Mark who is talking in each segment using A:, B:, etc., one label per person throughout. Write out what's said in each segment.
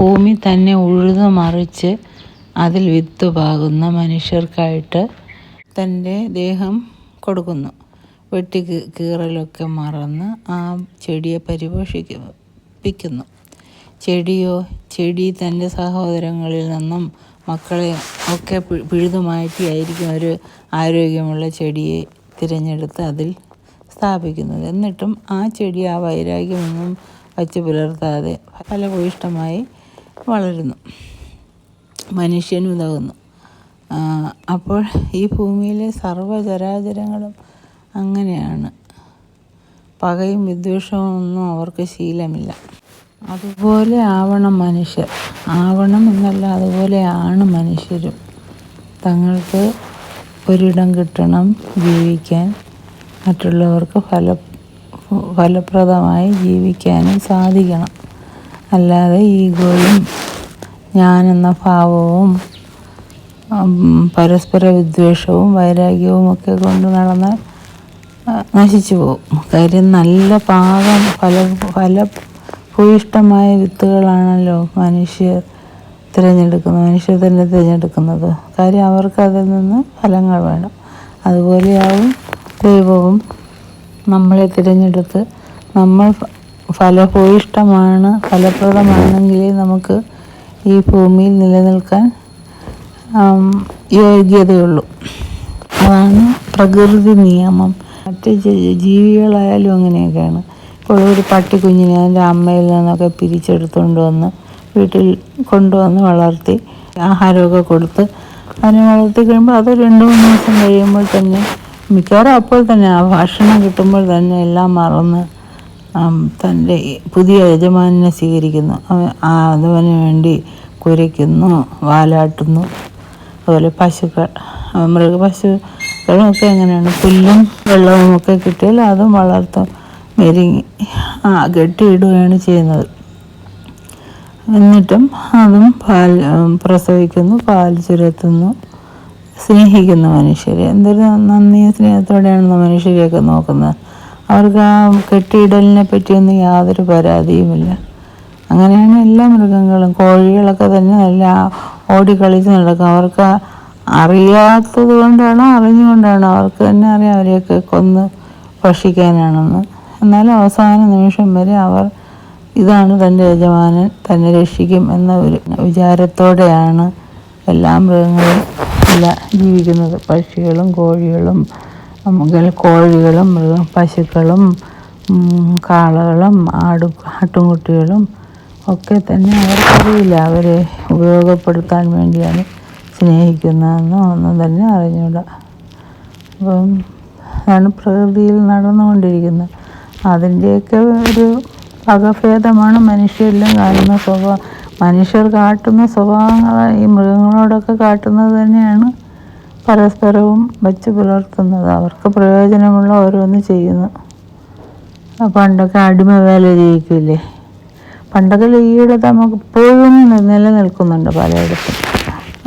A: ഭൂമി തന്നെ ഉഴുതു മറിച്ച് അതിൽ വിത്ത് പാകുന്ന മനുഷ്യർക്കായിട്ട് തൻ്റെ ദേഹം കൊടുക്കുന്നു. വെട്ടി കീറലൊക്കെ മറന്ന് ആ ചെടിയെ പരിപോഷിപ്പിക്കുന്നു. ചെടി തൻ്റെ സഹോദരങ്ങളിൽ നിന്നും മക്കളെ ഒക്കെ പിഴുതു മാറ്റിയായിരിക്കും ഒരു ആരോഗ്യമുള്ള ചെടിയെ തിരഞ്ഞെടുത്ത് അതിൽ സ്ഥാപിക്കുന്നത്. എന്നിട്ടും ആ ചെടി ആ വൈരാഗ്യമൊന്നും വച്ച് പുലർത്താതെ ഫലഭൂയിഷ്ടമായി വളരുന്നു, മനുഷ്യനുതകുന്നു. അപ്പോൾ ഈ ഭൂമിയിലെ സർവ്വചരാചരങ്ങളും അങ്ങനെയാണ്. പകയും വിദ്വേഷവും ഒന്നും അവർക്ക് ശീലമില്ല. അതുപോലെ ആവണം മനുഷ്യർ. ആവണം എന്നല്ല, അതുപോലെയാണ് മനുഷ്യരും. തങ്ങൾക്ക് ഒരിടം കിട്ടണം, ജീവിക്കാൻ, മറ്റുള്ളവർക്ക് ഫലപ്രദമായി ജീവിക്കാനും സാധിക്കണം. അല്ലാതെ ഈഗോയും ഞാനെന്ന ഭാവവും പരസ്പര വിദ്വേഷവും വൈരാഗ്യവും ഒക്കെ കൊണ്ട് നടന്നാൽ നശിച്ചു പോകും. കാര്യം നല്ല പാകം ഫലഭൂയിഷ്ടമായ വിത്തുകളാണല്ലോ മനുഷ്യർ തന്നെ തിരഞ്ഞെടുക്കുന്നത്. കാര്യം അവർക്ക് അതിൽ നിന്ന് ഫലങ്ങൾ വേണം. അതുപോലെയാവും ദൈവവും നമ്മളെ തിരഞ്ഞെടുത്ത് നമ്മൾ ഫലപ്രദമാണെങ്കിലേ നമുക്ക് ഈ ഭൂമിയിൽ നിലനിൽക്കാൻ യോഗ്യതയുള്ളൂ. അതാണ് പ്രകൃതി നിയമം. മറ്റ് ജീവികളായാലും അങ്ങനെയൊക്കെയാണ്. ഇപ്പോൾ ഒരു പട്ടിക്കുഞ്ഞിനെ അതിൻ്റെ അമ്മയിൽ നിന്നൊക്കെ പിരിച്ചെടുത്തുകൊണ്ട് വന്ന് വീട്ടിൽ കൊണ്ടുവന്ന് വളർത്തി ആഹാരമൊക്കെ കൊടുത്ത് അതിനെ വളർത്തി കഴിയുമ്പോൾ അത് 2-3 ദിവസം കഴിയുമ്പോൾ തന്നെ മിക്കവാറും അപ്പോൾ തന്നെ ആ ഭക്ഷണം കിട്ടുമ്പോൾ തന്നെ എല്ലാം മറന്ന് തൻ്റെ പുതിയ യജമാനെ സ്വീകരിക്കുന്നു. അതിന് വേണ്ടി കുരയ്ക്കുന്നു, വാലാട്ടുന്നു. അതുപോലെ പശുക്കളൊക്കെ എങ്ങനെയാണ്, പുല്ലും വെള്ളവും ഒക്കെ കിട്ടിയാൽ അതും വളർത്തും, മെരുങ്ങി കെട്ടിയിടുകയാണ് ചെയ്യുന്നത്. എന്നിട്ടും അതും പ്രസവിക്കുന്നു, പാൽ ചുരത്തുന്നു, സ്നേഹിക്കുന്ന മനുഷ്യരെ. എന്തൊരു നന്ദി സ്നേഹത്തോടെയാണ് മനുഷ്യരെയൊക്കെ നോക്കുന്നത്. അവർക്ക് ആ കെട്ടിയിടലിനെ പറ്റിയൊന്നും യാതൊരു പരാതിയുമില്ല. അങ്ങനെയാണ് എല്ലാ മൃഗങ്ങളും. കോഴികളൊക്കെ തന്നെ നല്ല ഓടിക്കളിച്ച് നടക്കും. അവർക്ക് അറിയാത്തത് കൊണ്ടാണോ അറിഞ്ഞുകൊണ്ടാണോ അവർക്ക് തന്നെ അറിയാം അവരെയൊക്കെ കൊന്ന് ഭക്ഷിക്കാനാണെന്ന്. എന്നാലും അവസാന നിമിഷം വരെ അവർ ഇതാണ് തൻ്റെ യജമാനൻ, തന്നെ രക്ഷിക്കും എന്ന ഒരു വിചാരത്തോടെയാണ് എല്ലാ മൃഗങ്ങളും ജീവിക്കുന്നത്. പക്ഷികളും കോഴികളും പശുക്കളും കാളകളും ആട്ടുംകുട്ടികളും ഒക്കെ തന്നെ അവർക്കറിയില്ല അവരെ ഉപയോഗപ്പെടുത്താൻ വേണ്ടിയാണ് സ്നേഹിക്കുന്നതെന്നോ ഒന്നും തന്നെ അറിഞ്ഞൂടാ. അപ്പം അതാണ് പ്രകൃതിയിൽ നടന്നുകൊണ്ടിരിക്കുന്നത്. അതിൻ്റെയൊക്കെ ഒരു വകഭേദമാണ് മനുഷ്യരെല്ലാം കാണുന്ന സ്വഭാവം. മനുഷ്യർ കാട്ടുന്ന സ്വഭാവങ്ങൾ ഈ മൃഗങ്ങളോടൊക്കെ കാട്ടുന്നത് തന്നെയാണ് പരസ്പരവും വച്ച് പുലർത്തുന്നത്. അവർക്ക് പ്രയോജനമുള്ള ഓരോന്ന് ചെയ്യുന്നു. പണ്ടൊക്കെ അടിമ വേല ചെയ്യിക്കില്ലേ? പണ്ടൊക്കെ ഈയിടെ നമുക്ക് ഇപ്പോഴും നിലനിൽക്കുന്നുണ്ട് പലയിടത്തും.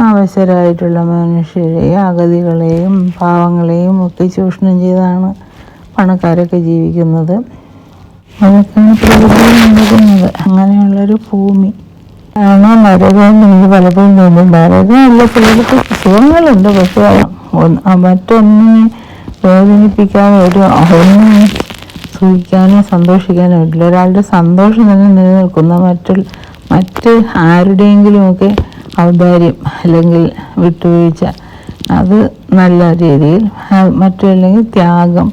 A: അവശരായിട്ടുള്ള മനുഷ്യരെയും അഗതികളെയും പാവങ്ങളെയും ഒക്കെ ചൂഷണം ചെയ്താണ് പണക്കാരൊക്കെ ജീവിക്കുന്നത്. അതൊക്കെയാണ് പ്രകൃതിയിൽ നടക്കുന്നത്. അങ്ങനെയുള്ളൊരു ഭൂമി ആണോ നരകം എനിക്ക് പലപ്പോഴും തോന്നും. നരകമല്ല, ചിലർക്ക് സുഖങ്ങളുണ്ട്, പക്ഷേ മറ്റൊന്നിനെ വേദനിപ്പിക്കാനോ ഒന്നും സുഖിക്കാനോ സന്തോഷിക്കാനോ ഇല്ല. ഒരാളുടെ സന്തോഷം തന്നെ നിലനിൽക്കുന്ന മറ്റ് ആരുടെയെങ്കിലുമൊക്കെ ഔദാര്യം അല്ലെങ്കിൽ വിട്ടുവീഴ്ച, അത് നല്ല രീതിയിൽ അല്ലെങ്കിൽ ത്യാഗം,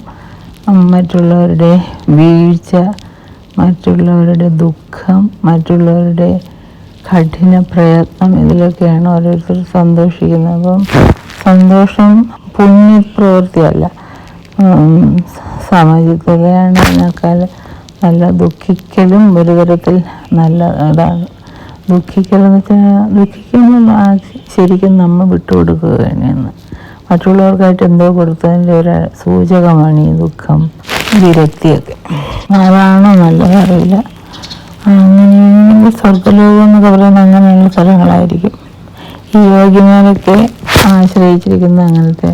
A: മറ്റുള്ളവരുടെ വീഴ്ച, മറ്റുള്ളവരുടെ ദുഃഖം, മറ്റുള്ളവരുടെ കഠിന പ്രയത്നം, ഇതിലൊക്കെയാണ് ഓരോരുത്തർ സന്തോഷിക്കുന്നത്. അപ്പം സന്തോഷം പുണ്യപ്രവൃത്തിയല്ല, സമചിത്തതയാണ്. അതിനേക്കാൾ നല്ല ദുഃഖിക്കലും ഒരു തരത്തിൽ നല്ല ഇതാണ്. ദുഃഖിക്കലെന്ന് വെച്ചാൽ ശരിക്കും നമ്മൾ വിട്ടുകൊടുക്കുക തന്നെയാണ്. മറ്റുള്ളവർക്കായിട്ട് എന്തോ കൊടുത്തതിൻ്റെ ഒരു സൂചകമാണ് ഈ ദുഃഖം, വിരക്തിയൊക്കെ. അതാണോ നല്ലത് അറിയില്ല. അങ്ങനെ സ്വർഗ്ഗലോകം എന്നൊക്കെ പറയുന്നത് അങ്ങനെയുള്ള സ്ഥലങ്ങളായിരിക്കും. ഈ യോഗ്യന്മാരൊക്കെ ആശ്രയിച്ചിരിക്കുന്നത് അങ്ങനത്തെ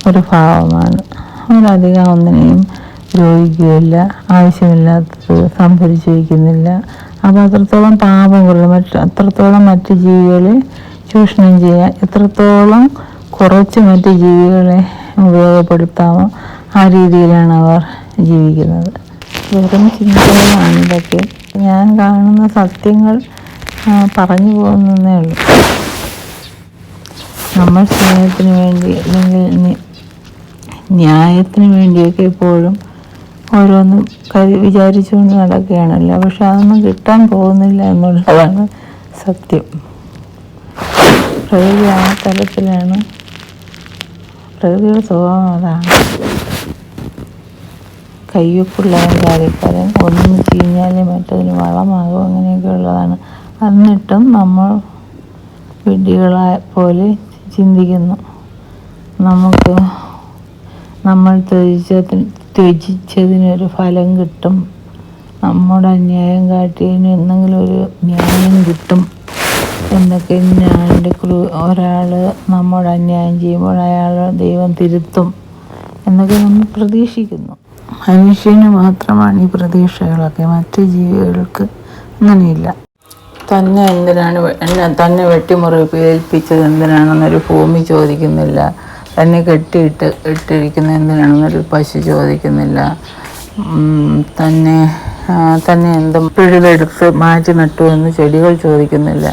A: ഒരു ഭാവമാണ്. അവരധികം ഒന്നിനെയും ദ്രോഹിക്കുകയില്ല, ആവശ്യമില്ലാത്തത് സംഭരിച്ചു വയ്ക്കുന്നില്ല, അപ്പോൾ അത്രത്തോളം പാപം കൊള്ളും, അത്രത്തോളം മറ്റ് ജീവികളെ ചൂഷണം ചെയ്യാൻ എത്രത്തോളം കുറച്ച് മറ്റ് ജീവികളെ ഉപയോഗപ്പെടുത്താമോ ആ രീതിയിലാണ് അവർ ജീവിക്കുന്നത്. വെറും ചിന്തകളാണ് ഇതൊക്കെ. ഞാൻ കാണുന്ന സത്യങ്ങൾ പറഞ്ഞു പോകുന്നതേ ഉള്ളൂ. നമ്മൾ സ്നേഹത്തിന് വേണ്ടി അല്ലെങ്കിൽ ന്യായത്തിന് വേണ്ടിയൊക്കെ എപ്പോഴും ഓരോന്നും വിചാരിച്ചുകൊണ്ട് നടക്കുകയാണല്ലോ. പക്ഷെ അതൊന്നും കിട്ടാൻ പോകുന്നില്ല എന്നുള്ളതാണ് സത്യം. പ്രകൃതി ആ തലത്തിലാണ്, പ്രകൃതിയുടെ സ്വഭാവം അതാണ്. കയ്യൊപ്പുള്ളവൻ കാര്യക്കാരൻ, ഒന്ന് ചീഞ്ഞാലേ മറ്റതിന് വളമാകും, അങ്ങനെയൊക്കെ ഉള്ളതാണ്. എന്നിട്ടും നമ്മൾ വിഡ്ഢികളെ പോലെ ചിന്തിക്കുന്നു. നമ്മൾ ത്യജിച്ചതിനൊരു ഫലം കിട്ടും, നമ്മുടെ അന്യായം കാട്ടിയതിന് എന്തെങ്കിലും ഒരു ന്യായം കിട്ടും എന്നൊക്കെ. ഒരാൾ നമ്മോട് അന്യായം ചെയ്യുമ്പോൾ അയാൾ ദൈവം തിരുത്തും എന്നൊക്കെ നമ്മൾ പ്രതീക്ഷിക്കുന്നു. മനുഷ്യന് മാത്രമാണ് ഈ പ്രതീക്ഷകളൊക്കെ, മറ്റ് ജീവികൾക്ക് അങ്ങനെയില്ല. തന്നെ വെട്ടിമുറിവേൽപ്പിച്ചത് എന്തിനാണെന്നൊരു ഭൂമി ചോദിക്കുന്നില്ല, തന്നെ ഇട്ടിരിക്കുന്ന എന്തിനാണെന്നൊരു പശു ചോദിക്കുന്നില്ല, തന്നെ എന്തും പിഴുതെടുത്ത് മാറ്റി നട്ടു എന്ന് ചെടികൾ ചോദിക്കുന്നില്ല.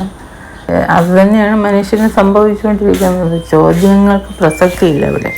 A: അത് തന്നെയാണ് മനുഷ്യന് സംഭവിച്ചുകൊണ്ടിരിക്കുന്നത്. ചോദ്യങ്ങൾക്ക് പ്രസക്തിയില്ല ഇവിടെ.